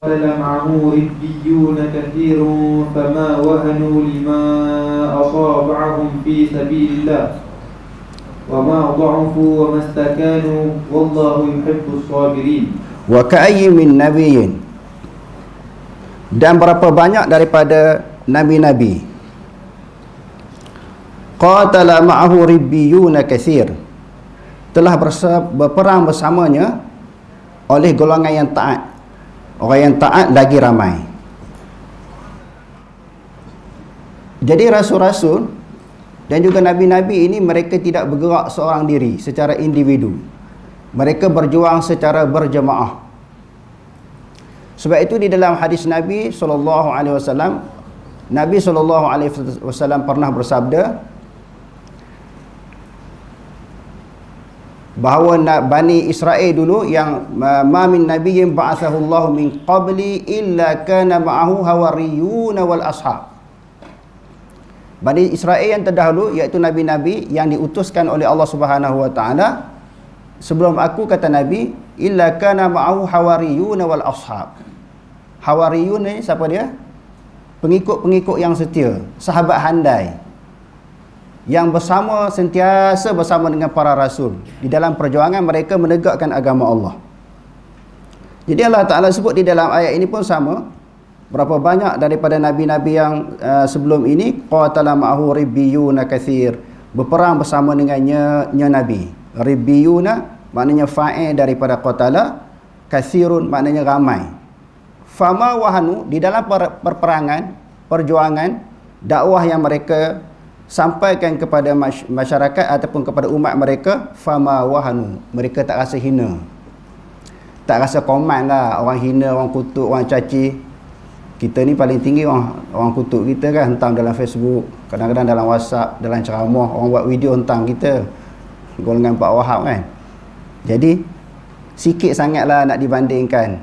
قاتل معه ربيون كثير فما وهنوا لما أصابعهم في سبيل الله وما ضعفوا وما استكانوا والله يحب الصابرين. وكأي من نبي, dan berapa banyak daripada nabi-nabi, qatala ma'ahu ribbiyuna katsir, telah berperang bersamanya oleh golongan yang taat. Orang yang taat lagi ramai. Jadi rasul-rasul dan juga nabi-nabi ini mereka tidak bergerak seorang diri secara individu. Mereka berjuang secara berjemaah. Sebab itu di dalam hadis Nabi SAW, Nabi SAW pernah bersabda bahawa Bani Israel dulu yang ma min nabiyyin ba'athahu Allah min qabli illa kana ma'ahu hawariyun wal ashab. Bani Israel yang terdahulu iaitu nabi-nabi yang diutuskan oleh Allah Subhanahu wa taala sebelum aku, kata Nabi, illa kana ma'ahu hawariyun wal ashab. Hawariyun ni siapa dia? Pengikut-pengikut yang setia, sahabat handai, yang sentiasa bersama dengan para rasul di dalam perjuangan mereka menegakkan agama Allah. Jadi Allah Ta'ala sebut di dalam ayat ini pun sama. Berapa banyak daripada nabi-nabi yang sebelum ini, qatala ma'ahu ribbiyuna katsir, berperang bersama dengannya nabi. Ribbiyuna maknanya fa'il daripada qatala, katsirun maknanya ramai. Fama wahanu, di dalam perperangan, perjuangan, dakwah yang mereka sampaikan kepada masyarakat ataupun kepada umat mereka, fama wahanu, mereka tak rasa hina, tak rasa komen lah, orang hina, orang kutuk, orang caci. Kita ni paling tinggi orang kutuk kita kan, hentam dalam Facebook, kadang-kadang dalam WhatsApp, dalam ceramah, orang buat video hentam kita, golongan Pak Wahab kan. Jadi sikit sangatlah nak dibandingkan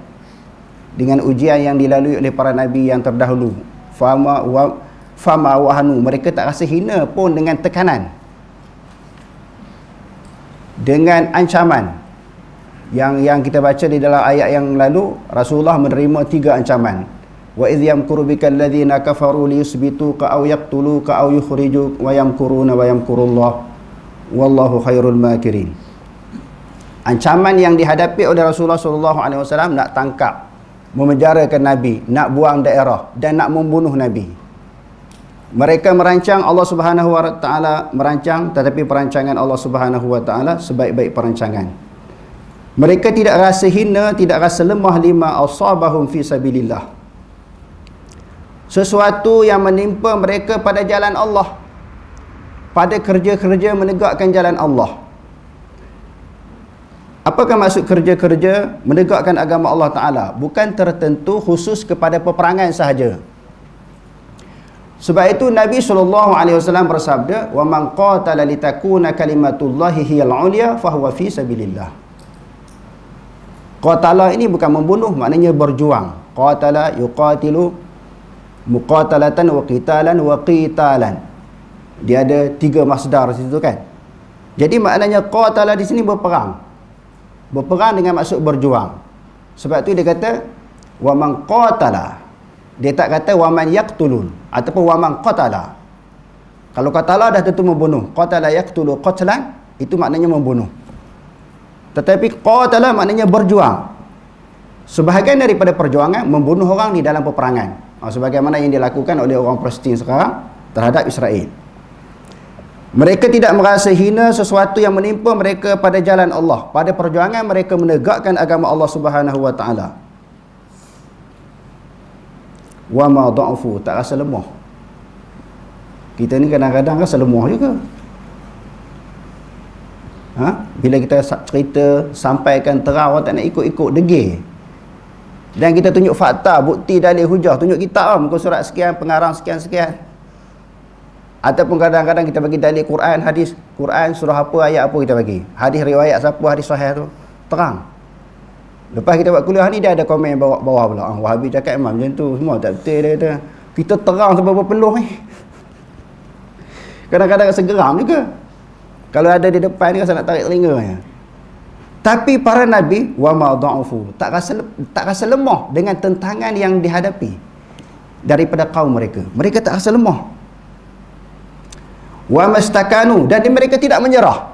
dengan ujian yang dilalui oleh para nabi yang terdahulu. Fama wahanu, mereka tak rasa hina pun dengan tekanan, dengan ancaman yang kita baca di dalam ayat yang lalu. Rasulullah menerima 3 ancaman. Wa idh yamkuru bikal ladzina kafaru liyusbituka aw yaqtuluka aw yukhrijuk wa yamkuruna wa yamkurullah wallahu khairul makirin. Ancaman yang dihadapi oleh Rasulullah SAW nak tangkap, memenjarakan Nabi, nak buang daerah dan nak membunuh Nabi. Mereka merancang, Allah Subhanahu wa taala merancang, tetapi perancangan Allah Subhanahu wa taala sebaik-baik perancangan. Mereka tidak rasa hina, tidak rasa lemah lima asabahum fi sabilillah, sesuatu yang menimpa mereka pada jalan Allah, pada kerja-kerja menegakkan jalan Allah. Apakah maksud kerja-kerja menegakkan agama Allah Ta'ala? Bukan tertentu khusus kepada peperangan sahaja. Sebab itu Nabi SAW bersabda, wa man qatala litakuna kalimatullahi hiyal ulya fahuwa fi sabilillah. Qatala ini bukan membunuh, maknanya berjuang. Qatala yuqatilu muqatalatan wa qitalan wa qitalan. Dia ada 3 masdar di situ kan. Jadi maknanya qatala di sini berperang. Berperang dengan maksud berjuang. Sebab tu dia kata wa man qatala. Dia tak kata wa man yaqtulun ataupun wa man qatala. Kalau qatala dah tentu membunuh. Qatala yaqtulu qatlan, itu maknanya membunuh. Tetapi qatala maknanya berjuang. Sebahagian daripada perjuangan membunuh orang di dalam peperangan. Sebagaimana yang dilakukan oleh orang Palestin sekarang terhadap Israel. Mereka tidak merasa hina sesuatu yang menimpa mereka pada jalan Allah, pada perjuangan mereka menegakkan agama Allah Subhanahu wa taala. Wa ma dha'fu, tak rasa lemah. Kita ni kadang-kadang rasa lemah juga. Bila kita cerita, sampaikan terang, orang tak nak ikut-ikut, degil. Dan kita tunjuk fakta, bukti, dalil, hujah, tunjuk kitab, muka surat sekian, pengarang sekian-sekian. Ataupun kadang-kadang kita bagi dalil Quran, hadis, Quran, surah apa, ayat apa kita bagi. Hadis riwayat siapa, hadis sahih tu, terang. Lepas kita buat kuliah ni, dia ada komen bawah pula. Wahabi cakap imam macam tu, semua tak betul, dia kata. Kita terang seberapa peluh ni. Kadang-kadang rasa geram juga. Kalau ada di depan ni, rasa nak tarik telinga. Tapi para nabi wa ma dha'ufu, tak rasa lemah dengan tentangan yang dihadapi daripada kaum mereka. Mereka tak rasa lemah. Wa mastakanu, dan mereka tidak menyerah.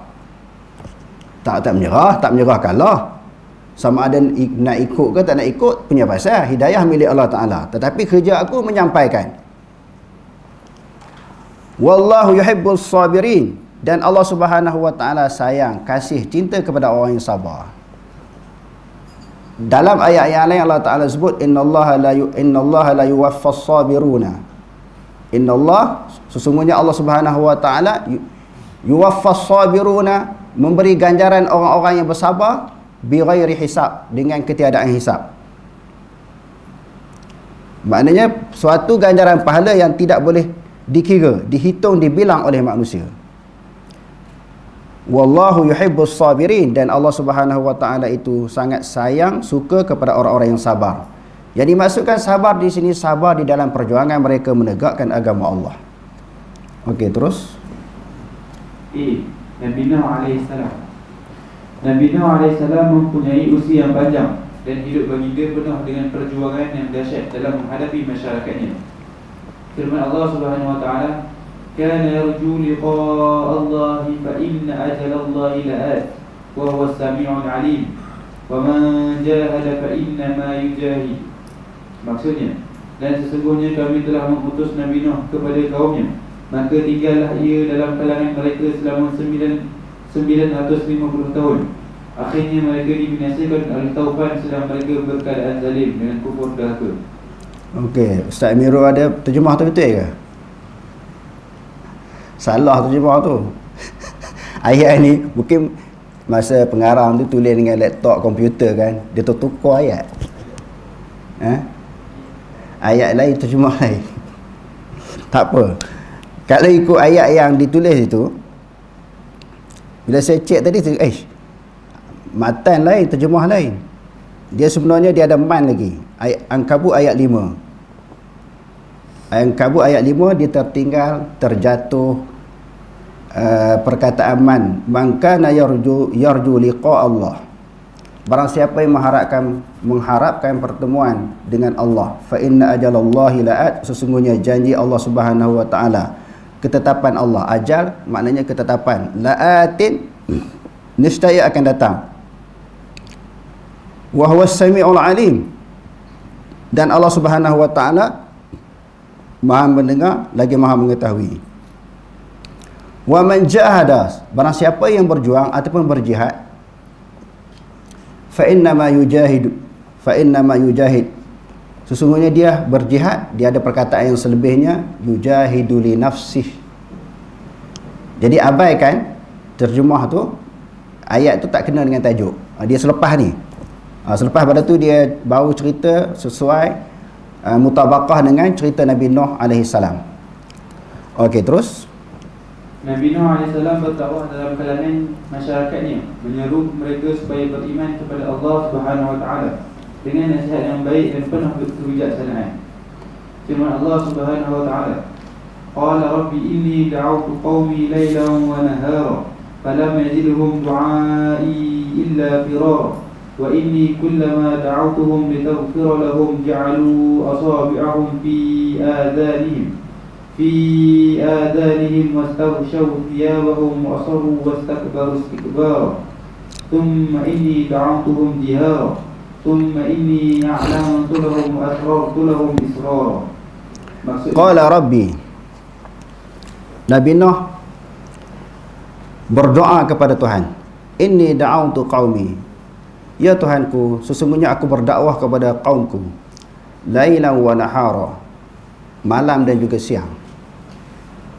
Tak menyerah kalah. Sama ada nak ikut ke tak nak ikut punya pasal, hidayah milik Allah Taala. Tetapi kerja aku menyampaikan. Wallahu yuhibbus sabirin, dan Allah Subhanahu wa taala sayang, kasih, cinta kepada orang yang sabar. Dalam ayat yang lain Allah Taala sebut innallaha la yuwaffas sabiruna. Innallah, sesungguhnya Allah Subhanahu wa taala yuwaffas sabiruna, memberi ganjaran orang-orang yang bersabar bighairi hisab, dengan ketiadaan hisab. Maknanya suatu ganjaran pahala yang tidak boleh dikira, dihitung, dibilang oleh manusia. Wallahu yuhibbus sabirin, dan Allah Subhanahu wa taala itu sangat sayang, suka kepada orang-orang yang sabar. Yang dimaksudkan sabar di sini, sabar di dalam perjuangan mereka menegakkan agama Allah. Okey, terus. Nabi Nuh alaihissalam. Nabi Nuh alaihissalam mempunyai usia yang panjang dan hidup baginda penuh dengan perjuangan yang dahsyat dalam menghadapi masyarakatnya. Firman Allah Subhanahu wa taala, "Kana yarju liqa'a Allah fa inna ajala Allah la'at wa huwa as-sami'ul 'alim wa man jahada fa inna ma yujahid." Maksudnya, dan sesungguhnya kami telah mengutus Nabi Nuh kepada kaumnya, maka tinggallah ia dalam kalangan mereka selama 950 tahun. Akhirnya mereka dibinasakan oleh taufan sedang mereka berkeadaan zalim dengan kufur durhaka. Okey, Ustaz Amirul ada terjemah tu betul ke? Salah terjemah tu. Ayat ni mungkin masa pengarang tu tulis dengan laptop komputer kan, dia tukar ayat. Ayat lain terjemah lain. Tak apa. Kalau ikut ayat yang ditulis itu, bila saya cek tadi tu, matan lain, terjemah lain. Dia sebenarnya dia ada man lagi. Ankabut ayat 5. Ankabut ayat 5 dia terjatuh perkataan man kana yarju liqa Allah. Barang siapa yang mengharapkan pertemuan dengan Allah, fa inna ajalallahi la'at, sesungguhnya janji Allah Subhanahu wa taala, ketetapan Allah. Ajal maknanya ketetapan, la'atin niscaya akan datang. Wa huwas samiul alim, dan Allah Subhanahu wa taala Maha mendengar lagi Maha mengetahui. Wa man jahada, barang siapa yang berjuang ataupun berjihad, fa innama yujahid, sesungguhnya dia berjihad, dia ada perkataan yang selebihnya, yujahidu li nafsih. Jadi abaikan terjemah tu, ayat tu tak kena dengan tajuk. Dia selepas ni. Selepas pada tu dia baru cerita sesuai mutabaqah dengan cerita Nabi Nuh alaihissalam. Okey, terus. Nabi Nuh alaihissalam berdakwah dalam kalangan masyarakatnya, menyeru mereka supaya beriman kepada Allah Subhanahu wa taala dengan nasihat yang baik dan penuh kebijaksanaan. Firman Allah Subhanahu wa taala, "Qala rabbi inni da'awtu qaumi laylan wa nahara falam yazidhum du'ai illa firara wa inni kullama da'awtuhum litaghfira lahum ja'alu asabi'ahum fi آذانهم واستغشوا ثيابهم وأصروا واستكبروا استكبارا ثم إني دعوتهم جهارا ثم إني أعلنت لهم وأسررت لهم إسرارا." Qala Rabbi, Nabi Nuh berdoa kepada Tuhan, inni da'awtu qaumi, ya Tuhanku, sesungguhnya aku berdakwah kepada kaumku, lailan wa nahara, malam dan juga siang.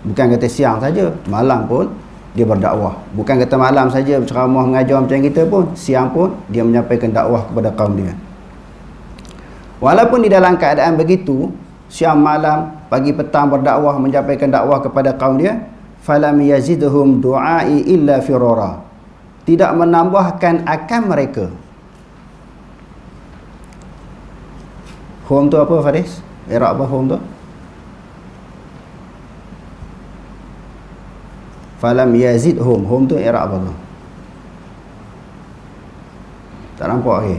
Bukan kata siang saja, malam pun dia berdakwah. Bukan kata malam saja berceramah mengajar macam kita pun, siang pun dia menyampaikan dakwah kepada kaum dia. Walaupun di dalam keadaan begitu, siang malam, pagi petang berdakwah, menyampaikan dakwah kepada kaum dia, falam yazidhum du'ai illa firara, tidak menambahkan akan mereka. Hum tu apa, Faris? I'rab apa hum tu? Falam yazidhum, hum tu i'rab apa tu? Tak nampak lagi.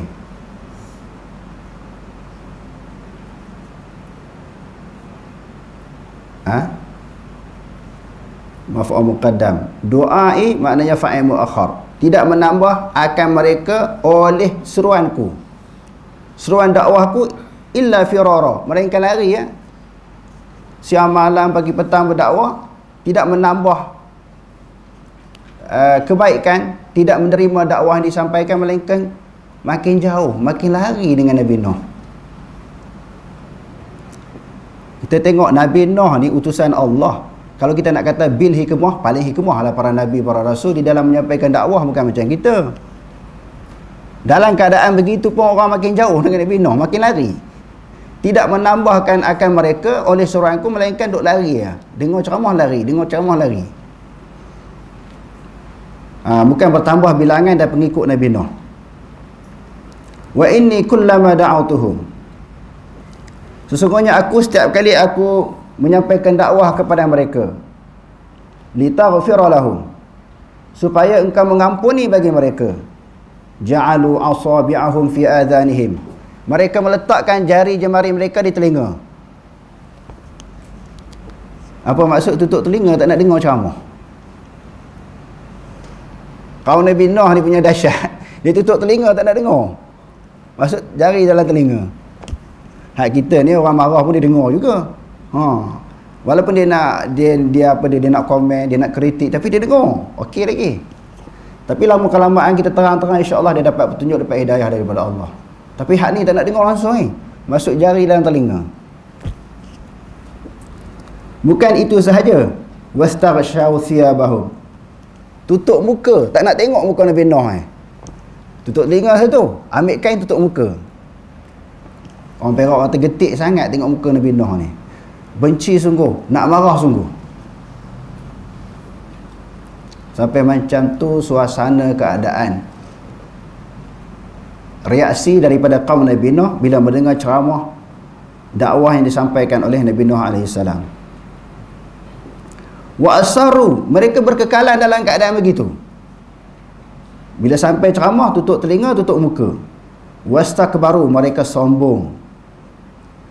Maf'ul muqaddam. Du'ai maknanya fa'il muakhar. Tidak menambah akan mereka oleh seruanku. Seruan dakwahku illa firara, melainkan lari ya. Siang malam pagi petang berdakwah, tidak menambah kebaikan, tidak menerima dakwah yang disampaikan, melainkan makin jauh, makin lari dengan Nabi Nuh. Kita tengok Nabi Nuh ni utusan Allah. Kalau kita nak kata bil hikmah, paling hikmah lah para nabi, para rasul di dalam menyampaikan dakwah, bukan macam kita. Dalam keadaan begitu pun orang makin jauh dengan Nabi Nuh, makin lari. Tidak menambahkan akan mereka oleh seruanku, melainkan duk lari ya. Dengar ceramah lari, dengar ceramah lari. Bukan bertambah bilangan dan pengikut Nabi Nuh. Wa inni kullama da'autuhum, sesungguhnya aku setiap kali aku menyampaikan dakwah kepada mereka, litaghfira lahum, supaya engkau mengampuni bagi mereka, ja'alu asabi'ahum fi adhanihim, mereka meletakkan jari jemari mereka di telinga. Apa maksud tutup telinga, tak nak dengar ceramah? Kaum Nabi Nuh ni punya dahsyat. Dia tutup telinga, tak nak dengar. Maksud jari dalam telinga. Hak kita ni orang marah pun dia dengar juga. Walaupun dia nak dia nak komen, dia nak kritik, tapi dia dengar. Okey lagi. Tapi lama kelamaan kita terang-terang, insya-Allah dia dapat petunjuk, dapat hidayah daripada Allah. Tapi hak ni tak nak dengar langsung ni. Masuk jari dalam telinga. Bukan itu sahaja. Wastaghshaw thiyabahum. Tutup muka, tak nak tengok muka Nabi Nuh Tutup telinga satu, ambil kain tutup muka. Orang Perak orang tergetik sangat tengok muka Nabi Nuh ni. Benci sungguh, nak marah sungguh. Sampai macam tu suasana keadaan. Reaksi daripada kaum Nabi Nuh bila mendengar ceramah dakwah yang disampaikan oleh Nabi Nuh AS. Wa asaru, mereka berkekalan dalam keadaan begitu. Bila sampai ceramah, tutup telinga, tutup muka. Wastakbaru, mereka sombong.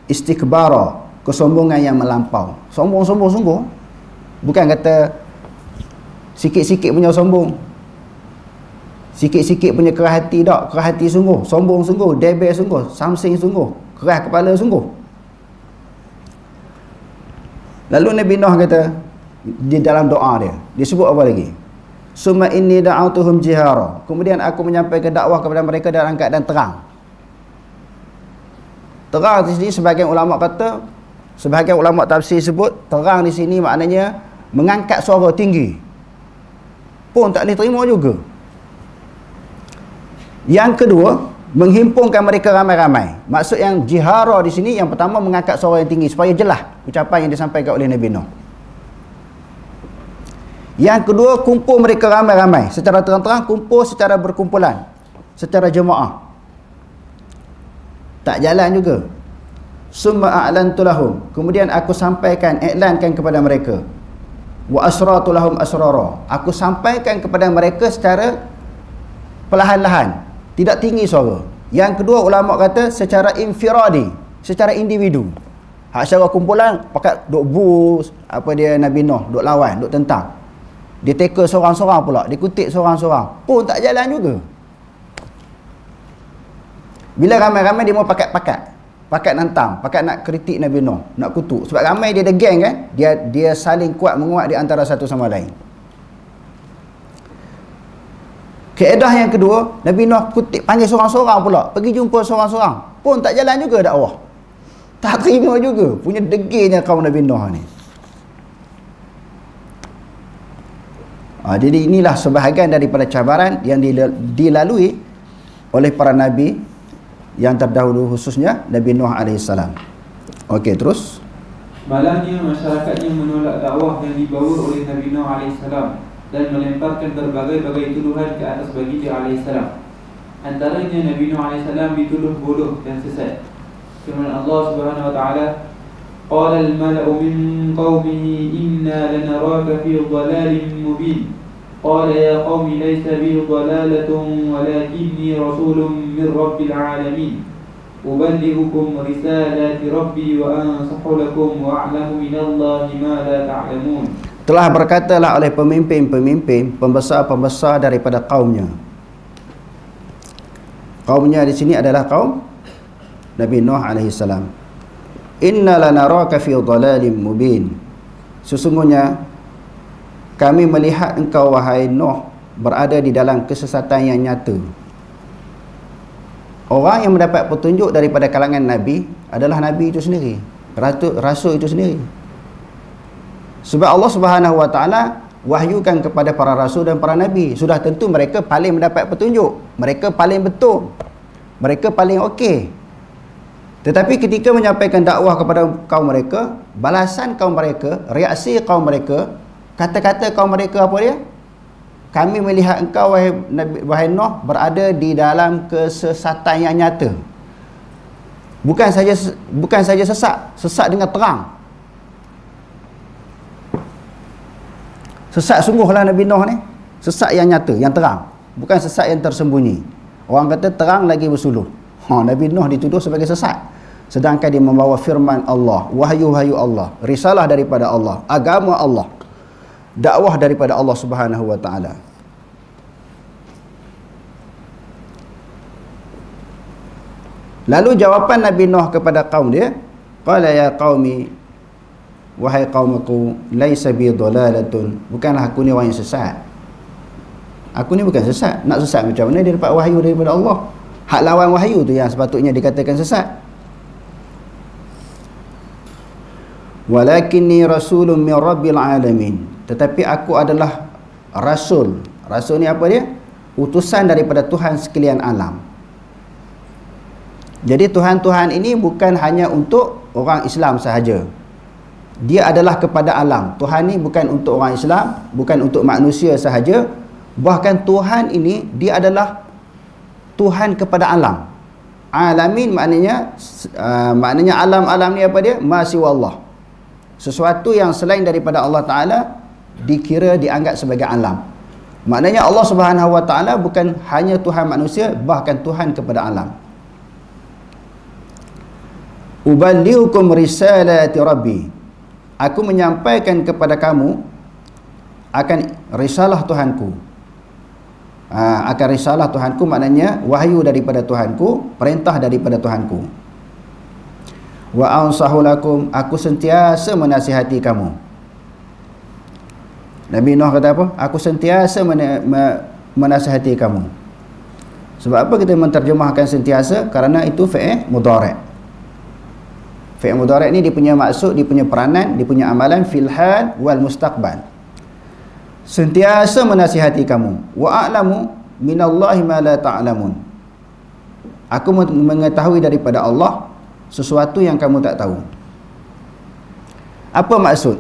Istikbara, kesombongan yang melampau. Sombong-sombong sungguh. Bukan kata sikit-sikit punya sombong, sikit-sikit punya kerah hati, tak. Kerah hati sungguh, sombong sungguh, debel sungguh, samsing sungguh, kerah kepala sungguh. Lalu Nabi Nuh kata di dalam doa dia sebut apa lagi? Summa inni da'autuhum jihara, kemudian aku menyampaikan dakwah kepada mereka dalam keadaan terang. Terang di sini sebahagian ulama kata, sebahagian ulama tafsir sebut terang di sini maknanya mengangkat suara tinggi pun tak boleh terima juga. Yang kedua, menghimpunkan mereka ramai-ramai. Maksud yang jihara di sini, yang pertama mengangkat suara yang tinggi supaya jelas ucapan yang disampaikan oleh Nabi Nuh. Yang kedua, kumpul mereka ramai-ramai secara terang-terang, kumpul secara berkumpulan, secara jemaah. Tak jalan juga. Summa a'lantu lahum, kemudian aku sampaikan, iklankan kepada mereka. Wa asratu lahum asrara, aku sampaikan kepada mereka secara perlahan-lahan, tidak tinggi suara. Yang kedua, ulama kata secara infiradi, secara individu. Hak secara kumpulan pakat duk bus apa dia Nabi Nuh, duk lawan, duk tentang. Dia teka seorang-seorang pula, dia kutip seorang-seorang, pun tak jalan juga. Bila ramai-ramai dia mau pakat nantang, pakat nak kritik Nabi Nuh, nak kutuk. Sebab ramai dia ada geng kan, dia saling kuat menguat di antara satu sama lain. Kaedah yang kedua, Nabi Nuh kutip, panggil seorang-seorang pula, pergi jumpa seorang-seorang, pun tak jalan juga dakwah. Tak terima juga, punya degilnya kaum Nabi Nuh ni. Jadi inilah sebahagian daripada cabaran yang dilalui oleh para nabi yang terdahulu, khususnya Nabi Nuh AS. Okey, terus. Malangnya masyarakatnya menolak dakwah yang dibawa oleh Nabi Nuh AS dan melemparkan berbagai-bagai tuduhan ke atas baginda AS. Antaranya Nabi Nuh AS dituduh bodoh dan sesat. Firman Allah Subhanahu wa taala, qala al-mala'u min qaumihi inna lanaraka fi dhalalin mubin قال يا قوم ليس بي ضلالة ولكني رسول من رب العالمين أبلغكم رسالات ربي وأنصح لكم وأعلم من الله ما لا تعلمون. Telah berkatalah oleh pemimpin-pemimpin, pembesar-pembesar daripada kaumnya. Kaumnya di sini adalah kaum Nabi Nuh alaihi salam. Inna lanaraka fi dhalalin mubin. Sesungguhnya kami melihat engkau wahai Nuh berada di dalam kesesatan yang nyata. Orang yang mendapat petunjuk daripada kalangan Nabi adalah Nabi itu sendiri, Rasul itu sendiri. Sebab Allah Subhanahu Wa Taala wahyukan kepada para Rasul dan para Nabi, sudah tentu mereka paling mendapat petunjuk, mereka paling betul, mereka paling okey. Tetapi ketika menyampaikan dakwah kepada kaum mereka, balasan kaum mereka, reaksi kaum mereka, kata-kata kaum mereka apa dia? Kami melihat engkau wahai Nuh berada di dalam kesesatan yang nyata. Bukan saja sesat dengan terang. Sesat sungguhlah Nabi Nuh ni. Sesat yang nyata, yang terang. Bukan sesat yang tersembunyi. Orang kata terang lagi bersuluh. Nabi Nuh dituduh sebagai sesat. Sedangkan dia membawa firman Allah, wahyu-wahyu Allah, risalah daripada Allah, agama Allah, dakwah daripada Allah Subhanahu Wa Taala. Lalu jawapan Nabi Nuh kepada kaum dia, qala ya qaumi, wahai kaumku, laisa bi dhalalatun, bukanlah aku ni orang yang sesat. Aku ni bukan sesat. Nak sesat macam mana? Dia dapat wahyu daripada Allah. Hak lawan wahyu tu yang sepatutnya dikatakan sesat. Walakinni rasulun min rabbil alamin. Tetapi aku adalah rasul. Rasul ni apa dia? Utusan daripada Tuhan sekalian alam. Jadi Tuhan-Tuhan ini bukan hanya untuk orang Islam sahaja. Dia adalah kepada alam. Tuhan ni bukan untuk orang Islam, bukan untuk manusia sahaja. Bahkan Tuhan ini dia adalah Tuhan kepada alam. Alamin maknanya alam-alam ni apa dia? Ma siwa Allah. Sesuatu yang selain daripada Allah Ta'ala dianggap sebagai alam. Maknanya Allah Subhanahu Wa Ta'ala bukan hanya Tuhan manusia, bahkan Tuhan kepada alam. Uballighukum risalati Rabbi. Aku menyampaikan kepada kamu akan risalah Tuhanku. Akan risalah Tuhanku maknanya wahyu daripada Tuhanku, perintah daripada Tuhanku. Wa ansahu lakum, aku sentiasa menasihati kamu. Nabi Nuh kata apa? Aku sentiasa menasihati kamu. Sebab apa kita menterjemahkan sentiasa? Karena itu fi'il mudhari'. Fi'il mudhari' ni dia punya maksud, dia punya peranan, dia punya amalan fil hal wal mustaqbal. Sentiasa menasihati kamu. Wa a'lamu minallahi ma la ta'lamun. Aku mengetahui daripada Allah sesuatu yang kamu tak tahu. Apa maksud?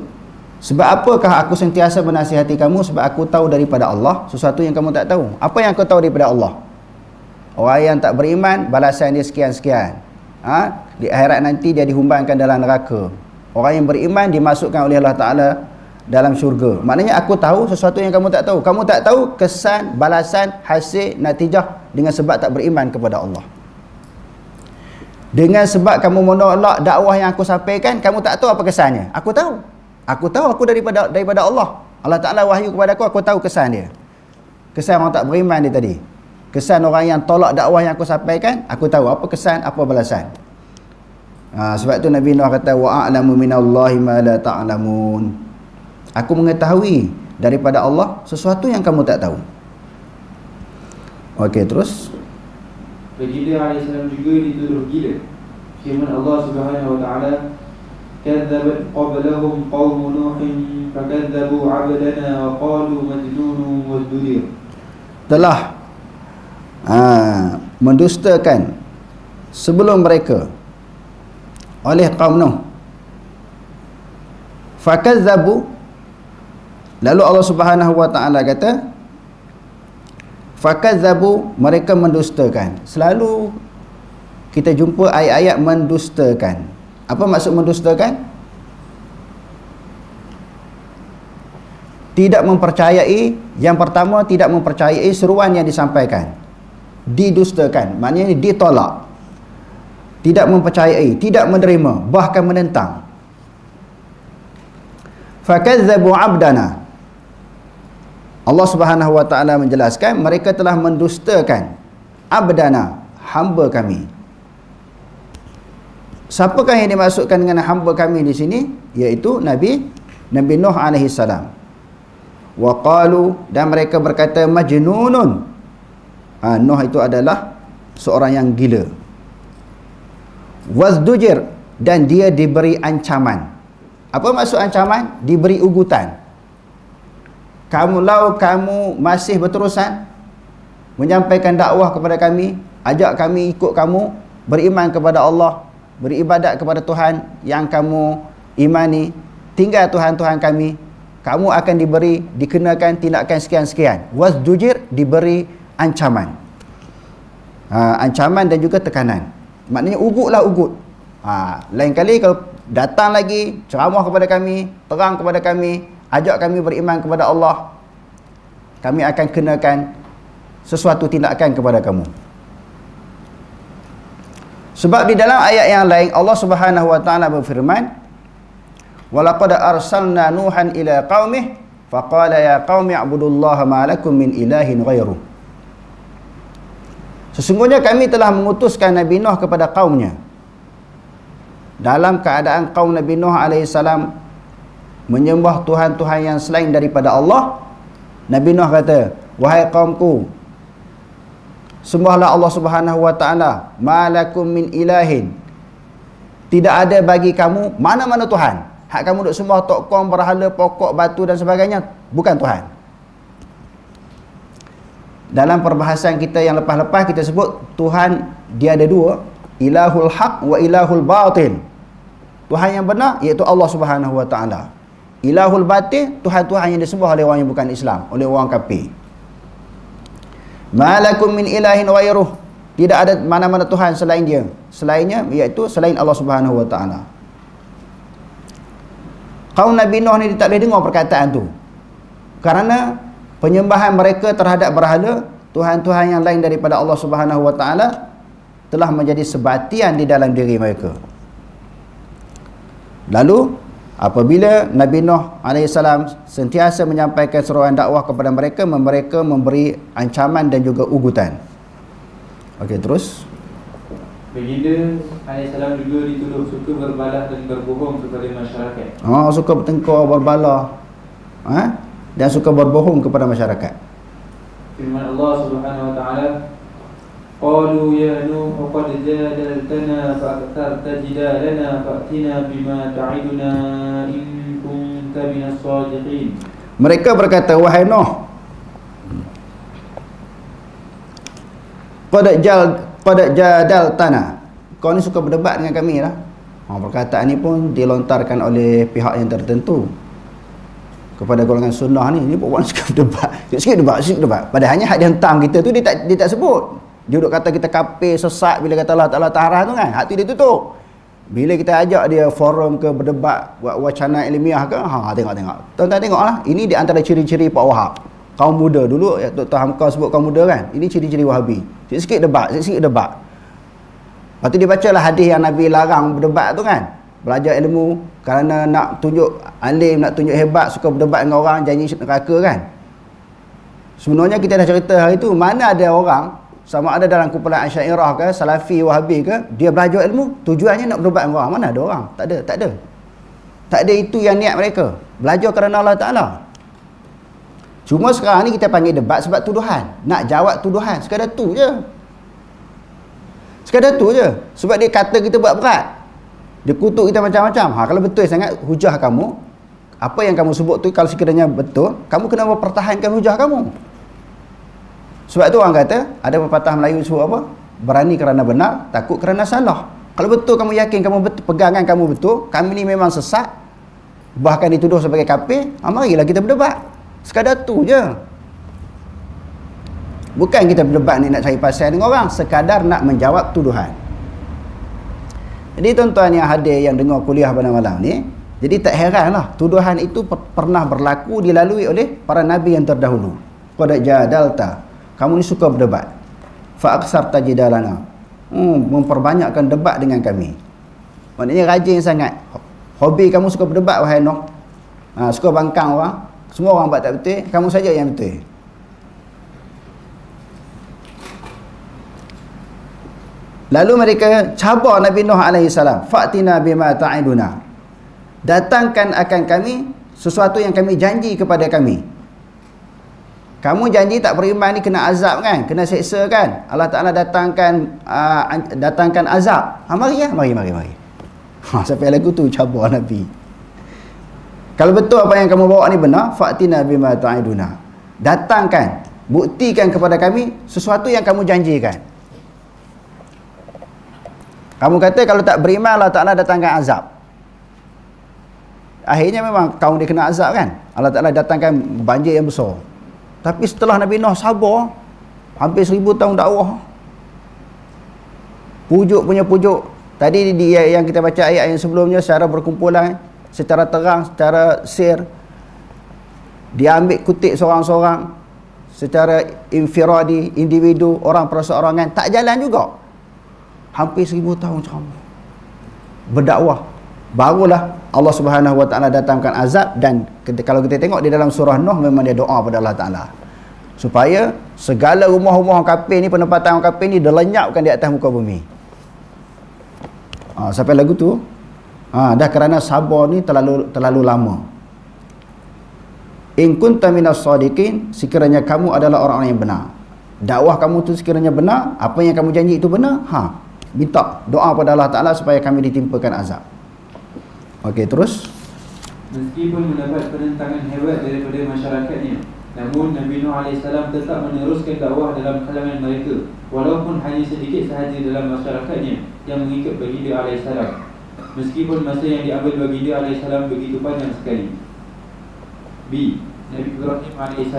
Sebab apakah aku sentiasa menasihati kamu? Sebab aku tahu daripada Allah sesuatu yang kamu tak tahu. Apa yang aku tahu daripada Allah? Orang yang tak beriman, balasan dia sekian-sekian. Di akhirat nanti dia dihumbankan dalam neraka. Orang yang beriman dimasukkan oleh Allah Ta'ala dalam syurga. Maknanya aku tahu sesuatu yang kamu tak tahu. Kamu tak tahu kesan, balasan, hasil, natijah dengan sebab tak beriman kepada Allah. Dengan sebab kamu menolak dakwah yang aku sampaikan, kamu tak tahu apa kesannya. Aku tahu. Aku tahu aku daripada Allah. Allah Ta'ala wahyu kepada aku tahu kesan dia. Kesan orang tak beriman dia tadi. Kesan orang yang tolak dakwah yang aku sampaikan, aku tahu apa kesan, apa balasan. Sebab tu Nabi Nuh kata, wa a'lamu minallahi ma la ta'lamun. Aku mengetahui daripada Allah sesuatu yang kamu tak tahu. Okey, terus. Baginda alaihissalam juga dituduh gila. Firman Allah Subhanahu Wa Taala, "Kadzabat qablahum qaum Nuh fakadzabu 'abdana wa qalu majnunun wazdudir." Telah mendustakan sebelum mereka oleh kaum Nuh. Fakadzabu, lalu Allah Subhanahu Wa Taala kata, fakadzabu, mereka mendustakan. Selalu kita jumpa ayat-ayat mendustakan. Apa maksud mendustakan? tidak mempercayai, yang pertama tidak mempercayai seruan yang disampaikan, didustakan, maknanya ditolak, tidak mempercayai, tidak menerima, bahkan menentang. Fakazzabu abdana, Allah Subhanahu wa taala menjelaskan mereka telah mendustakan abdana, hamba kami. Siapakah yang dimaksudkan dengan hamba kami di sini? Iaitu Nabi Nuh alaihi salam. Wa qalu, dan mereka berkata majnunun. Nuh itu adalah seorang yang gila. Wazdujir, dan dia diberi ancaman. Apa maksud ancaman? Diberi ugutan. Kamu masih berterusan menyampaikan dakwah kepada kami, ajak kami ikut kamu, beriman kepada Allah, beribadat kepada Tuhan yang kamu imani, tinggal Tuhan-Tuhan kami, kamu akan dikenakan tindakan sekian-sekian. Wazdujir, diberi ancaman. Ancaman dan juga tekanan. Maknanya ugutlah ugut. Lain kali kalau datang lagi ceramah kepada kami, terang kepada kami, ajak kami beriman kepada Allah, kami akan kenakan sesuatu tindakan kepada kamu. Sebab di dalam ayat yang lain Allah Subhanahu wa taala berfirman, walaqad arsalna nuhan ila qaumih faqala ya qaumi ibudullaha ma lakum min ilahin ghairuh. Sesungguhnya kami telah mengutuskan Nabi Nuh kepada kaumnya. Dalam keadaan kaum Nabi Nuh AS menyembah Tuhan-Tuhan yang selain daripada Allah, Nabi Nuh kata, wahai kaumku, sembahlah Allah Subhanahu wa taala, malakum min ilahin, tidak ada bagi kamu mana-mana Tuhan. Hak kamu duk sembah tokong, berhala, pokok, batu dan sebagainya, bukan Tuhan. Dalam perbahasan kita yang lepas-lepas kita sebut Tuhan dia ada dua, ilahul haq wa ilahul batil. Tuhan yang benar iaitu Allah Subhanahu wa taala. Ilahul batil, Tuhan-Tuhan yang disembah oleh orang yang bukan Islam, oleh orang kafir. Malakum min ilahin ghairuh, tidak ada mana-mana Tuhan selain dia. Selainnya iaitu selain Allah Subhanahu wa taala. Kaum Nabi Nuh ni tak boleh dengar perkataan tu. Kerana penyembahan mereka terhadap berhala, Tuhan-Tuhan yang lain daripada Allah Subhanahu wa taala telah menjadi sebatian di dalam diri mereka. Lalu apabila Nabi Nuh AS sentiasa menyampaikan seruan dakwah kepada mereka, mereka memberi ancaman dan juga ugutan. Okey, terus. Baginda AS juga dituduh suka berbalah dan berbohong kepada masyarakat. Suka bertengkar, berbalah. Dan suka berbohong kepada masyarakat. Firman Allah Subhanahu wa taala, qalu ya Nuh qad jadaltana fa'tarta jidalana fa'tina bima ta'iduna in kunta minas sadiqin. Mereka berkata, wahai Nuh, qad jadaltana, kau ni suka berdebat dengan kami lah. Perkataan ni pun dilontarkan oleh pihak yang tertentu kepada golongan sunnah ni. Ni bukan suka berdebat, sikit debat. Padahalnya hak dia hentam kita tu dia tak sebut. Dia duduk kata kita kafir, sesat bila kata Allah Ta'ala Ta'ala tu kan. Hak tu dia tutup. Bila kita ajak dia forum ke berdebat, buat wacana ilmiah ke, tengok. Tuan-tuan tengoklah, ini di antara ciri-ciri Pak Wahab. Kaum muda dulu, Dr. Hamka sebut kaum muda kan. Ini ciri-ciri Wahabi. Sikit-sikit debat. Lepas tu dia bacalah hadis yang Nabi larang berdebat tu kan. Belajar ilmu kerana nak tunjuk alim, nak tunjuk hebat, suka berdebat dengan orang, janji neraka kan. Sebenarnya kita dah cerita hari tu, mana ada orang, sama ada dalam kumpulan Asy'ariyah ke, Salafi, Wahabi ke, dia belajar ilmu, tujuannya nak berdebat dengan orang. Mana ada orang? Tak ada. Tak ada itu yang niat mereka. Belajar kerana Allah Ta'ala. Cuma sekarang ni kita panggil debat sebab tuduhan. Nak jawab tuduhan. Sekadar tu je. Sebab dia kata kita buat berat. Dia kutuk kita macam-macam. Kalau betul sangat hujah kamu, apa yang kamu sebut tu kalau sekiranya betul, kamu kena mempertahankan hujah kamu. Sebab tu orang kata, ada pepatah Melayu sebut apa? Berani kerana benar, takut kerana salah. Kalau betul kamu yakin kamu betul, pegangan kamu betul, kami ni memang sesat, bahkan dituduh sebagai kafir, marilah kita berdebat. Sekadar tu je. Bukan kita berdebat ni nak cari pasal dengan orang, sekadar nak menjawab tuduhan. Jadi tuan-tuan yang hadir, yang dengar kuliah pada malam ni, Jadi tak heranlah tuduhan itu pernah berlaku dilalui oleh para nabi yang terdahulu. Qad jadalta, kamu ni suka berdebat. Fa aksarta jidalana, memperbanyakkan debat dengan kami. Maknanya rajin sangat. Hobi kamu suka berdebat wahai Nuh. Suka bangkang orang. Semua orang buat tak betul, kamu saja yang betul. Lalu mereka cabar Nabi Nuh alaihi salam, fa'tina bima ta'iduna. Datangkan akan kami sesuatu yang kami janji kepada kami. Kamu janji tak beriman ni kena azab kan, kena seksa kan. Allah Ta'ala datangkan azab. Mari. Sampai lagu tu cabar Nabi. Kalau betul apa yang kamu bawa ni benar, fa'tina bima ta'iduna. Datangkan, buktikan kepada kami sesuatu yang kamu janjikan. Kamu kata kalau tak beriman Allah Ta'ala datangkan azab. Akhirnya memang kaum dia kena azab kan. Allah Ta'ala datangkan banjir yang besar. Tapi setelah Nabi Nuh sabar, hampir 1000 tahun dakwah. Pujuk punya pujuk. Tadi yang kita baca ayat yang sebelumnya secara berkumpulan, secara terang, secara sir. Dia ambil kutip seorang-seorang. Secara infiradi, individu, orang perseorangan. Tak jalan juga. Hampir 1000 tahun ceramah. Berdakwah. Barulah Allah Subhanahu Wa Taala datangkan azab. Dan kalau kita tengok di dalam surah Nuh, memang dia doa pada Allah Taala supaya segala rumah-rumah orang kafir ni, penempatan orang kafir ni dilenyapkan di atas muka bumi. Sampai lagu tu dah kerana sabar ni terlalu lama. In kunta minas sadiqin, sekiranya kamu adalah orang-orang yang benar, dakwah kamu tu sekiranya benar, apa yang kamu janji itu benar, minta doa pada Allah Taala supaya kami ditimpakan azab. Okey, terus. Meskipun mendapat penentangan hebat daripada masyarakatnya, namun Nabi Nuh AS tetap meneruskan dakwah dalam kalangan mereka, walaupun hanya sedikit sahaja dalam masyarakatnya yang mengikut baginda AS. Meskipun masa yang diambil baginda AS begitu panjang sekali. B. Nabi Ibrahim AS.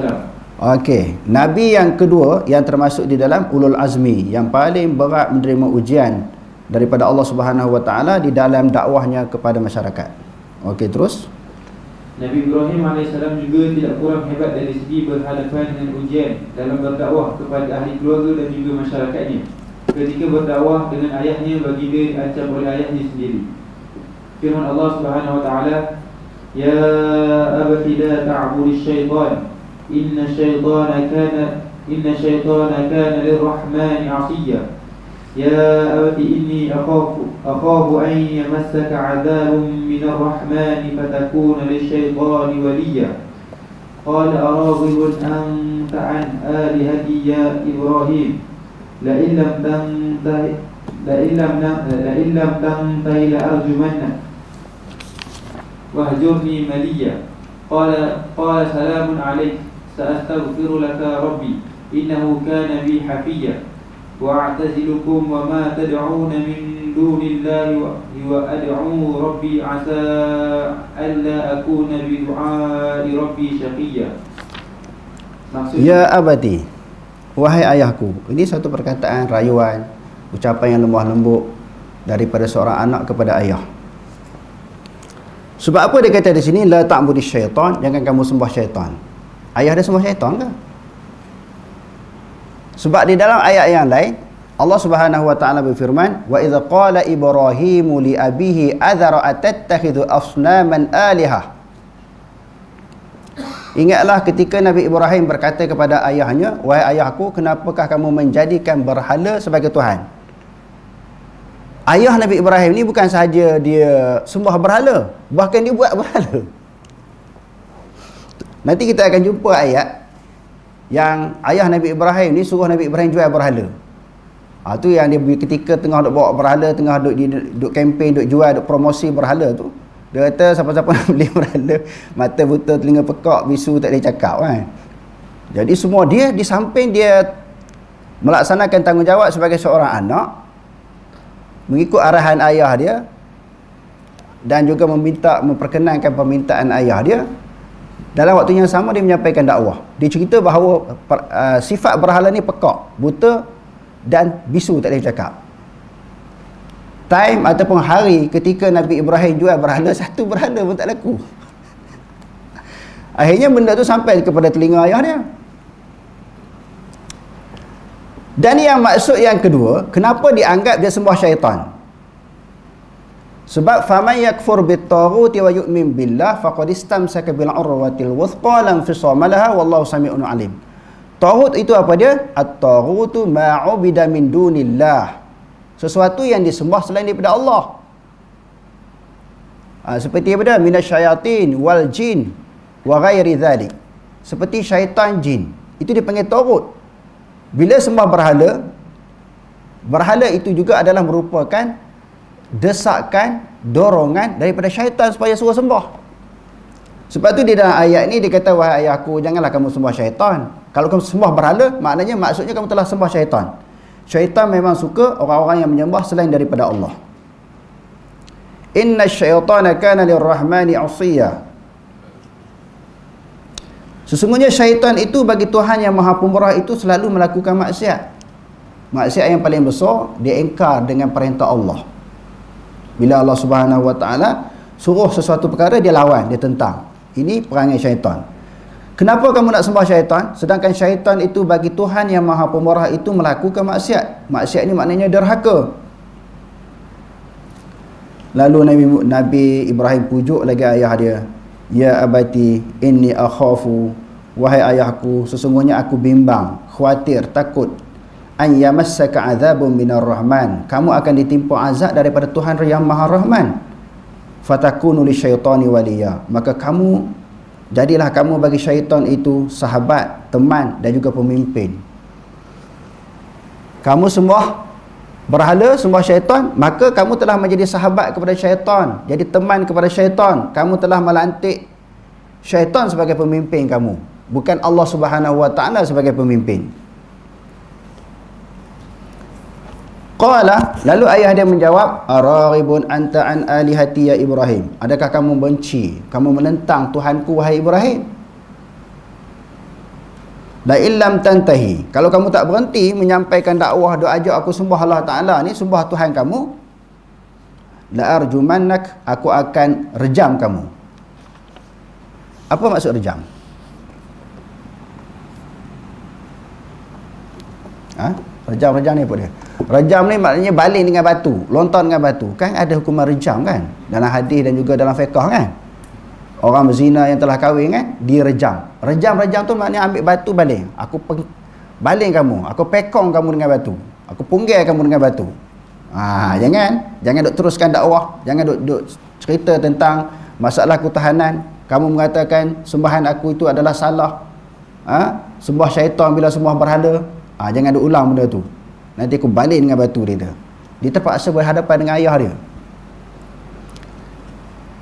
Okey, Nabi yang kedua yang termasuk di dalam ulul azmi, yang paling berat menerima ujian daripada Allah Subhanahu Wa Taala di dalam dakwahnya kepada masyarakat. Okey, terus. Nabi Ibrahim AS juga tidak kurang hebat dari segi berhadapan dengan ujian dalam berdakwah kepada ahli keluarga dan juga masyarakatnya. Ketika berdakwah dengan ayahnya, baginda diancam oleh ayahnya sendiri. Firman Allah Subhanahu Wa Taala, Ya abati la ta'budish syaitan, inna syaitana kana lirrahmani 'asiyya. Ya abati inni akhafu an yamassaka 'adabun minar rahmani fatakuna lisyaitani waliya. Qala araghibun anta 'an alihati ya Ibrahim, la illam tantahi la arjumannak wahjurni maliya. Qala salamun 'alaik, sa'astaghfiru laka rabbi, innahu kana bi hafiyya. وأعتزلكم وما تدعون من دون الله وأدعو ربي عسى ألا أكون بدعاء ربي شقيا. Ya abadi, wahai ayahku. Ini satu perkataan rayuan, ucapan yang lemah lembut daripada seorang anak kepada ayah. Sebab apa dia kata di sini la ta'budish syaitan, jangan kamu sembah syaitan. Ayah dia sembah syaitan ke? Sebab di dalam ayat yang lain Allah Subhanahu Wa Taala berfirman, wa idza qala Ibrahimu li abihi adzara atattakhidhu asnaman alihah. Ingatlah ketika Nabi Ibrahim berkata kepada ayahnya, wahai ayahku, kenapakah kamu menjadikan berhala sebagai Tuhan? Ayah Nabi Ibrahim ni bukan sahaja dia sembah berhala, bahkan dia buat berhala. Nanti kita akan jumpa ayat yang ayah Nabi Ibrahim ni suruh Nabi Ibrahim jual berhala. Tu yang dia ketika tengah duk bawa berhala, tengah duk kempen, duk jual, duk promosi berhala tu, dia kata siapa-siapa nak beli berhala, mata buta, telinga pekak, bisu, tak boleh cakap kan. Jadi semua dia di samping dia melaksanakan tanggungjawab sebagai seorang anak, mengikut arahan ayah dia, dan juga memperkenankan permintaan ayah dia. Dalam waktu yang sama dia menyampaikan dakwah. Dia cerita bahawa sifat berhala ni pekak, buta dan bisu, tak boleh cakap. time ataupun hari ketika Nabi Ibrahim jual berhala, satu berhala pun tak laku. Akhirnya benda tu sampai kepada telinga ayah dia. Dan yang maksud yang kedua, kenapa dianggap dia sembah syaitan? Sebab faman yakfur bit-taghuti wa yu'min billah faqad istamsaka bil urwatil wuthqa lam fisama laha wallahu sami'un alim. Taghut itu apa dia? At-taghutu ma'ubida min dunillah. Sesuatu yang disembah selain daripada Allah. Seperti apa dia? Minasyayatin wal jin wa ghairi dhalik. Seperti syaitan, jin. Itu dipanggil taghut. Bila sembah berhala, berhala itu juga adalah merupakan desakan, dorongan daripada syaitan supaya suruh sembah. Sebab tu di dalam ayat ni dia kata, wahai ayahku, janganlah kamu sembah syaitan. Kalau kamu sembah berhala, maksudnya kamu telah sembah syaitan. Syaitan memang suka orang-orang yang menyembah selain daripada Allah. Inna syaitana kana lirrahmani 'asiyya. Sesungguhnya syaitan itu bagi Tuhan yang Maha Pemurah itu selalu melakukan maksiat. Maksiat yang paling besar, dia ingkar dengan perintah Allah. Bila Allah Subhanahu Wa Taala suruh sesuatu perkara, dia lawan, dia tentang. Ini perangai syaitan. Kenapa kamu nak sembah syaitan? Sedangkan syaitan itu bagi Tuhan yang Maha Pemurah itu melakukan maksiat. Maksiat ini maknanya derhaka. Lalu Nabi Ibrahim pujuk lagi ayah dia. Ya abati inni akhafu, wahai ayahku, sesungguhnya aku bimbang, khawatir, takut, an yamassaka azabun minar rahman, kamu akan ditimpa azab daripada Tuhan yang Maha Rahman. Fatakunu lisyaitani waliya, maka jadilah kamu bagi syaitan itu sahabat, teman dan juga pemimpin. Kamu sembah berhala, sembah syaitan, maka kamu telah menjadi sahabat kepada syaitan, jadi teman kepada syaitan. Kamu telah melantik syaitan sebagai pemimpin kamu, bukan Allah Subhanahu Wa Taala sebagai pemimpin. Qala, lalu ayah dia menjawab, araghibun anta an alihati ya Ibrahim, adakah kamu benci, kamu menentang Tuhanku wahai Ibrahim? La illam tantahi, kalau kamu tak berhenti menyampaikan dakwah, doa ajak aku sembah Allah Ta'ala ni, sembah Tuhan kamu, la arjumannak, aku akan rejam kamu. Apa maksud rejam? Rejam ni apa dia? Rejam ni maknanya baling dengan batu, lontar dengan batu. Kan ada hukuman rejam kan? Dalam hadis dan juga dalam fiqh kan? Orang berzina yang telah kahwin kan, direjam. Rejam tu maknanya ambil batu baling. Aku baling kamu, aku pekong kamu dengan batu, aku punggil kamu dengan batu. Jangan duk teruskan dakwah, jangan duk cerita tentang masalah ketahanan. Kamu mengatakan sembahan aku itu adalah salah. Sembah syaitan bila sembah berhala. Jangan duk ulang benda tu. Nanti aku baling dengan batu dia. Dia terpaksa berhadapan dengan ayah dia.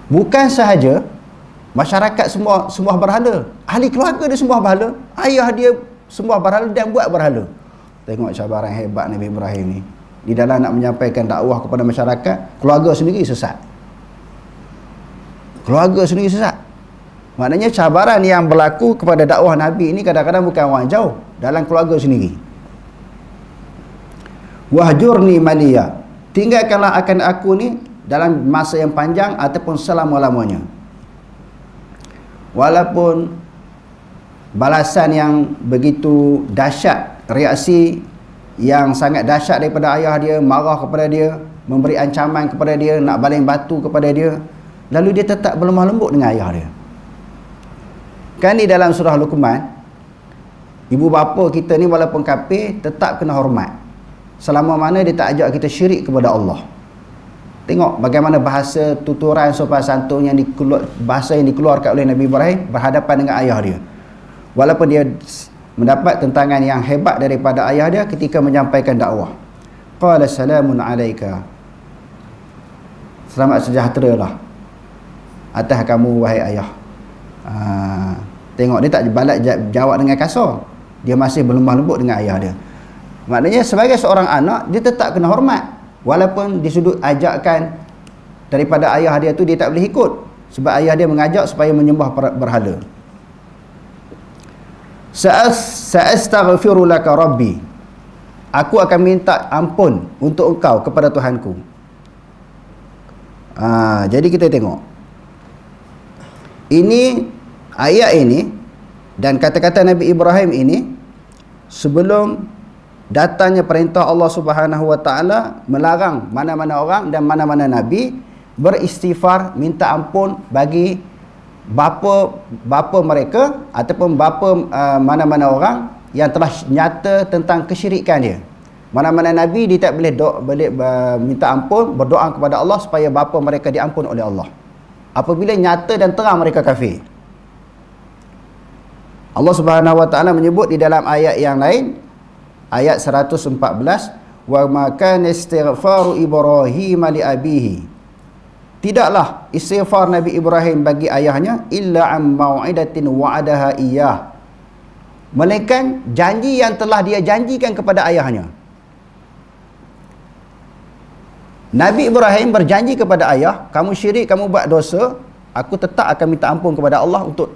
Bukan sahaja masyarakat semua sembah berhala, ahli keluarga dia sembah berhala, ayah dia sembah berhala dan buat berhala. Tengok cabaran hebat Nabi Ibrahim ni. Di dalam nak menyampaikan dakwah kepada masyarakat, keluarga sendiri sesat. Keluarga sendiri sesat. Maknanya cabaran yang berlaku kepada dakwah Nabi ini kadang-kadang bukan orang jauh, dalam keluarga sendiri. Wahjurni maliya, tinggalkanlah akan aku ni dalam masa yang panjang ataupun selama-lamanya. Walaupun balasan yang begitu dahsyat, reaksi yang sangat dahsyat daripada ayah dia, marah kepada dia, memberi ancaman kepada dia, nak baling batu kepada dia, lalu dia tetap berlemah lembut dengan ayah dia. Kan di dalam surah Luqman, ibu bapa kita ni walaupun kafir tetap kena hormat, selama mana dia tak ajak kita syirik kepada Allah. Tengok bagaimana bahasa tuturan sopan santun yang bahasa yang dikeluarkan oleh Nabi Ibrahim berhadapan dengan ayah dia. Walaupun dia mendapat tentangan yang hebat daripada ayah dia ketika menyampaikan dakwah. Qala salamun alaika, selamat sejahtera lah atas kamu wahai ayah. Tengok dia tak balas jawab dengan kasar, dia masih berlemah lembut dengan ayah dia. Maknanya sebagai seorang anak, dia tetap kena hormat. Walaupun di sudut ajakan daripada ayah dia tu dia tak boleh ikut, sebab ayah dia mengajak supaya menyembah berhala. Sa'astaghfiru laka rabbi, aku akan minta ampun untuk engkau kepada Tuhanku. Jadi kita tengok. Ini ayat ini dan kata-kata Nabi Ibrahim ini sebelum datangnya perintah Allah Subhanahu wa taala melarang mana-mana orang dan mana-mana nabi beristighfar minta ampun bagi bapa mereka ataupun bapa mana-mana orang yang telah nyata tentang kesyirikan dia. Mana-mana nabi dia tak boleh minta ampun, berdoa kepada Allah supaya bapa mereka diampun oleh Allah apabila nyata dan terang mereka kafir. Allah Subhanahu wa taala menyebut di dalam ayat yang lain, ayat 114, wa ma kana istighfaru Ibrahim li abihi. Tidaklah istighfar Nabi Ibrahim bagi ayahnya illa am mau'idatin wa'adaha iyyah, melainkan janji yang telah dia janjikan kepada ayahnya. Nabi Ibrahim berjanji kepada ayah, kamu syirik, kamu buat dosa, aku tetap akan minta ampun kepada Allah untuk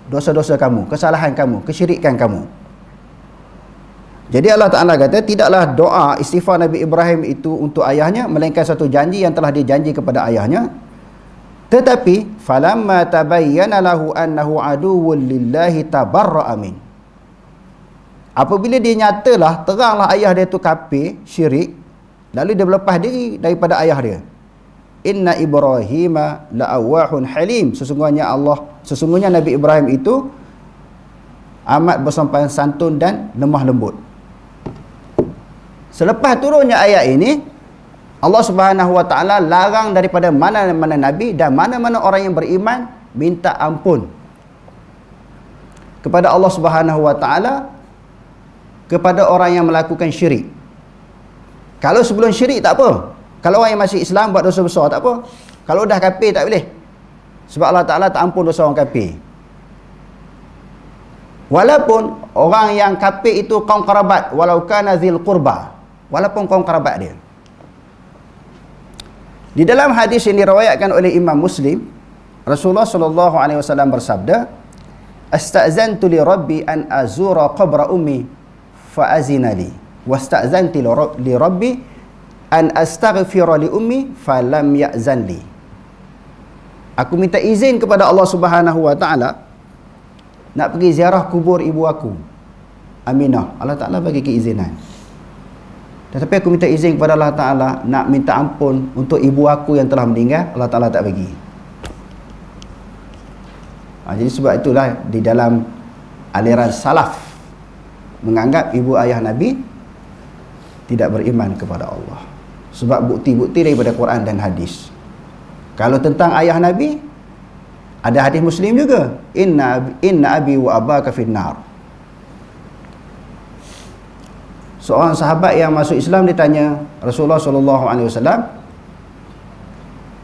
dosa-dosa kamu, kesalahan kamu, kesyirikan kamu. Jadi Allah Ta'ala kata, tidaklah doa istighfar Nabi Ibrahim itu untuk ayahnya, melainkan satu janji yang telah dijanji kepada ayahnya. Tetapi falamma tabayyana lahu annahu aduwwun lillahi tabarra'a min. Apabila dia nyatalah, teranglah ayah dia tu kafir, syirik, lalu dia berlepas diri daripada ayah dia. Inna Ibrahima la'awwahun halim. Sesungguhnya Nabi Ibrahim itu amat bersopan santun dan lemah lembut. Selepas turunnya ayat ini, Allah Subhanahu wa taala larang daripada mana-mana nabi dan mana-mana orang yang beriman minta ampun kepada Allah Subhanahu wa taala kepada orang yang melakukan syirik. Kalau sebelum syirik tak apa. Kalau orang yang masih Islam buat dosa besar tak apa. Kalau dah kafir tak boleh. Sebab Allah Ta'ala tak ampun dosa orang kafir. Walaupun orang yang kafir itu kaum kerabat, walau kana zil qurba, walaupun kaum kerabat dia. Di dalam hadis yang diriwayatkan oleh Imam Muslim, Rasulullah sallallahu alaihi wasallam bersabda, "Asta'zantu li rabbi an azura qabra ummi fa azina li, wasta'zantu li rabbi an astaghfira li ummi falam ya'zan li." Aku minta izin kepada Allah Subhanahu wa taala nak pergi ziarah kubur ibu aku, Aminah. Allah Taala bagi keizinan. Tetapi aku minta izin kepada Allah Taala nak minta ampun untuk ibu aku yang telah meninggal, Allah Taala tak bagi. Jadi sebab itulah di dalam aliran salaf menganggap ibu ayah Nabi tidak beriman kepada Allah. Sebab bukti-bukti daripada Quran dan hadis. Kalau tentang ayah Nabi, ada hadis Muslim juga. Inna abi wa abaka finnar. Seorang sahabat yang masuk Islam ditanya Rasulullah sallallahu alaihi wasallam,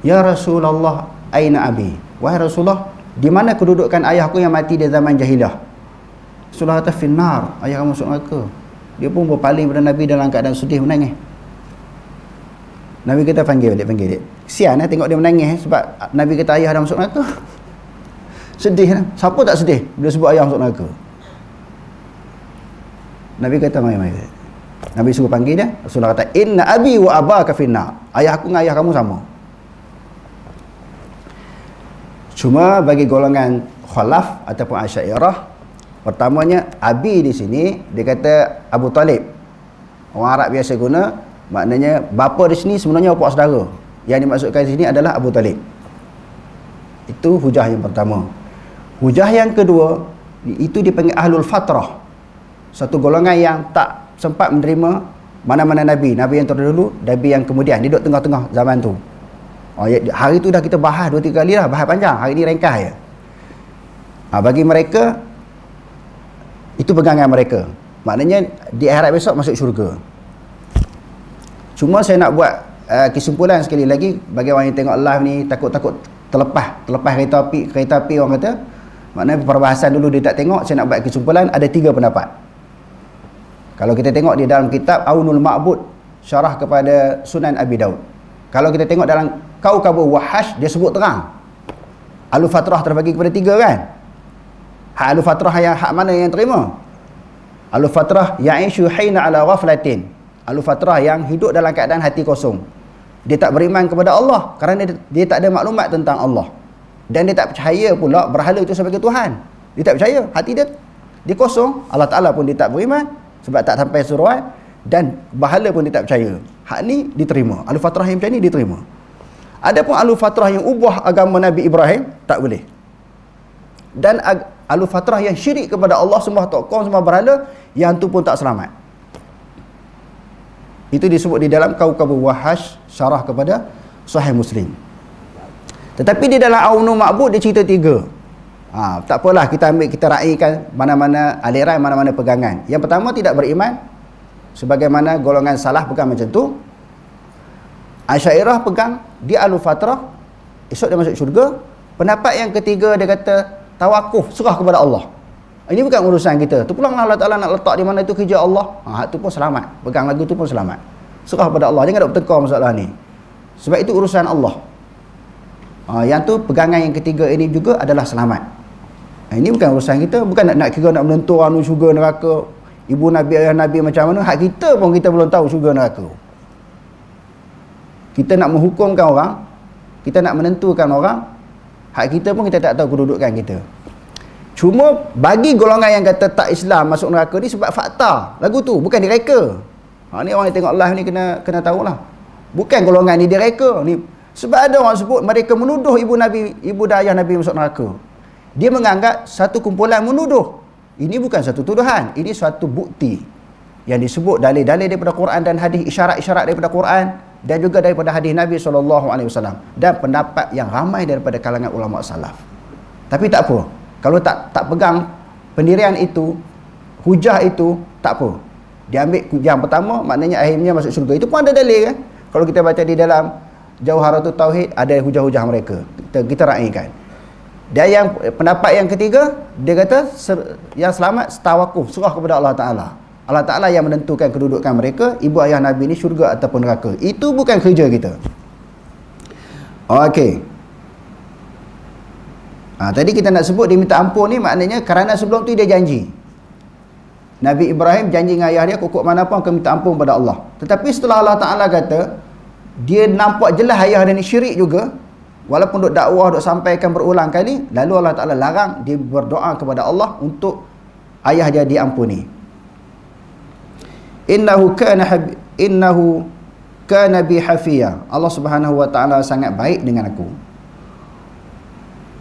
"Ya Rasulullah, aina abi?" Wahai Rasulullah, di mana kedudukan ayahku yang mati di zaman jahiliah? Rasulullah kata, "Finnar." Ayah kamu masuk neraka. Dia pun berpaling pada Nabi dalam keadaan sedih menangis. Nabi kita panggil dia. Kesian tengok dia menangis sebab Nabi kata ayah dah masuk neraka. Sedih lah. Siapa tak sedih bila sebut ayah masuk neraka? Nabi kata, mari. Nabi suruh panggil dia. Rasulullah kata, "Inna abi wa abaka finnar." Ayah aku dengan ayah kamu sama. Cuma bagi golongan khalaf ataupun Asy'ariyah, pertamanya abi di sini dia kata Abu Talib. Orang Arab biasa guna, maknanya bapa di sini sebenarnya bapa saudara. Yang dimaksudkan di sini adalah Abu Talib. Itu hujah yang pertama. Hujah yang kedua, itu dipanggil ahlul fatrah. Satu golongan yang tak sempat menerima mana-mana nabi yang terdahulu, nabi yang kemudian. Dia duduk tengah-tengah zaman tu. Hari tu dah kita bahas 2-3 kali lah, bahas panjang. Hari ni ringkas je. Bagi mereka, itu pegangan mereka. Maknanya di akhirat besok masuk syurga. Cuma saya nak buat kesimpulan sekali lagi bagi orang yang tengok live ni takut-takut terlepas kereta api orang kata. Maknanya perbahasan dulu dia tak tengok. Saya nak buat kesimpulan, ada 3 pendapat. Kalau kita tengok di dalam kitab Aunul Ma'bud, syarah kepada Sunan Abi Daud. Kalau kita tengok dalam Kaukabul Wahash, dia sebut terang. Ahlu Fatrah terbagi kepada 3 kan? Hak Ahlu Fatrah yang hak mana yang terima? Ahlu Fatrah ya'ishu hina ala ghaflatin. Ahlu Fatrah yang hidup dalam keadaan hati kosong. Dia tak beriman kepada Allah kerana dia tak ada maklumat tentang Allah. Dan dia tak percaya pula berhala itu sebagai Tuhan. Dia tak percaya, hati dia kosong. Allah Ta'ala pun dia tak beriman sebab tak sampai suruhan, dan berhala pun dia tak percaya. Hak ni diterima. Ahlu fatrah yang macam ni diterima. Adapun ahlu fatrah yang ubah agama Nabi Ibrahim, tak boleh. Dan ahlu fatrah yang syirik kepada Allah, sembah tokoh, sembah berhala, yang tu pun tak selamat. Itu disebut di dalam Kaukabul Wahash, syarah kepada Sahih Muslim. Tetapi di dalam Aunul Ma'bud dia cerita 3. Tak apalah, kita ambil, kita raikan mana-mana aliran, mana-mana pegangan. Yang pertama, tidak beriman sebagaimana golongan salah pegang macam tu. Asy'ariyah pegang dia ahlu fatrah, esok dia masuk syurga. Pendapat yang ketiga dia kata tawakuf, serah kepada Allah. Ini bukan urusan kita. Tu pulanglah Allah Ta'ala nak letak di mana itu kerja Allah. Hak tu pun selamat. Pegang lagu tu pun selamat. Serah kepada Allah. Jangan nak bertekar masalah ni. Sebab itu urusan Allah. Yang tu pegangan yang ketiga ini juga adalah selamat. Ini bukan urusan kita. Bukan nak kira nak menentu anu syurga neraka, ibu Nabi, ayah Nabi macam mana. Hak kita pun kita belum tahu syurga neraka. Kita nak menghukumkan orang, kita nak menentukan orang, hak kita pun kita tak tahu kedudukan kita. Cuma bagi golongan yang kata tak Islam masuk neraka ni sebab fakta lagu tu, bukan direka. Ni orang yang tengok live ni kena tahulah. Bukan golongan ni direka ni. Sebab ada orang sebut mereka menuduh ibu Nabi, ibu dan ayah Nabi masuk neraka. Dia menganggap satu kumpulan menuduh. Ini bukan satu tuduhan, ini suatu bukti yang disebut dalil-dalil daripada Quran dan hadis, isyarat-isyarat daripada Quran dan juga daripada hadis Nabi SAW, dan pendapat yang ramai daripada kalangan ulama salaf. Tapi tak apa, kalau tak pegang pendirian itu, hujah itu, tak apa. Dia ambil yang pertama, maknanya akhirnya masuk syurga. Itu pun ada dalil kan. Kalau kita baca di dalam Jauharatul Tauhid, ada hujah-hujah mereka. Kita raikan. Dan yang pendapat yang ketiga, dia kata yang selamat tawakuf, serah kepada Allah Ta'ala. Allah Ta'ala yang menentukan kedudukan mereka, ibu ayah Nabi ni syurga ataupun neraka. Itu bukan kerja kita. Okey. Tadi kita nak sebut dia minta ampun ni, maknanya kerana sebelum tu dia janji. Nabi Ibrahim janji dengan ayah dia, kukuk mana pun akan minta ampun pada Allah. Tetapi setelah Allah Ta'ala kata, dia nampak jelas ayah dia ni syirik juga, walaupun duk dakwah, duk sampaikan berulang kali, lalu Allah Ta'ala larang dia berdoa kepada Allah untuk ayah dia diampuni. Innahu kana bi hafiya. Allah Subhanahu wa Ta'ala sangat baik dengan aku.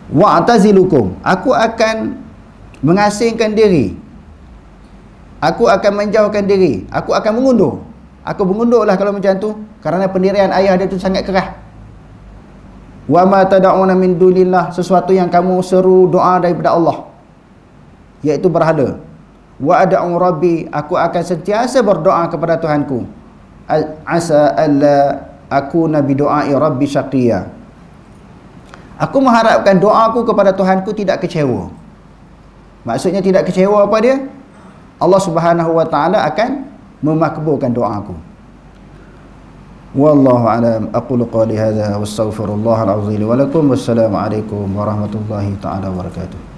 Wa'tazilukum, aku akan mengasingkan diri, aku akan menjauhkan diri, aku akan mengundur. Aku mengundurlah kalau macam tu, kerana pendirian ayah dia tu sangat keras. Wa ma tad'una min dunillah, sesuatu yang kamu seru doa daripada Allah, iaitu berhala. Wa ad'u rabbi, aku akan sentiasa berdoa kepada Tuhanku. Asa alla akuna bi du'ai rabbi syaqiya. Aku mengharapkan doaku kepada Tuhanku tidak kecewa. Maksudnya tidak kecewa apa dia? Allah Subhanahu wa Ta'ala akan memakbulkan doaku. Wallahu a'lam. Aqulu qali hadza wa astaghfirullah al-azim wa lakum. Wassalamu alaikum warahmatullahi ta'ala wabarakatuh.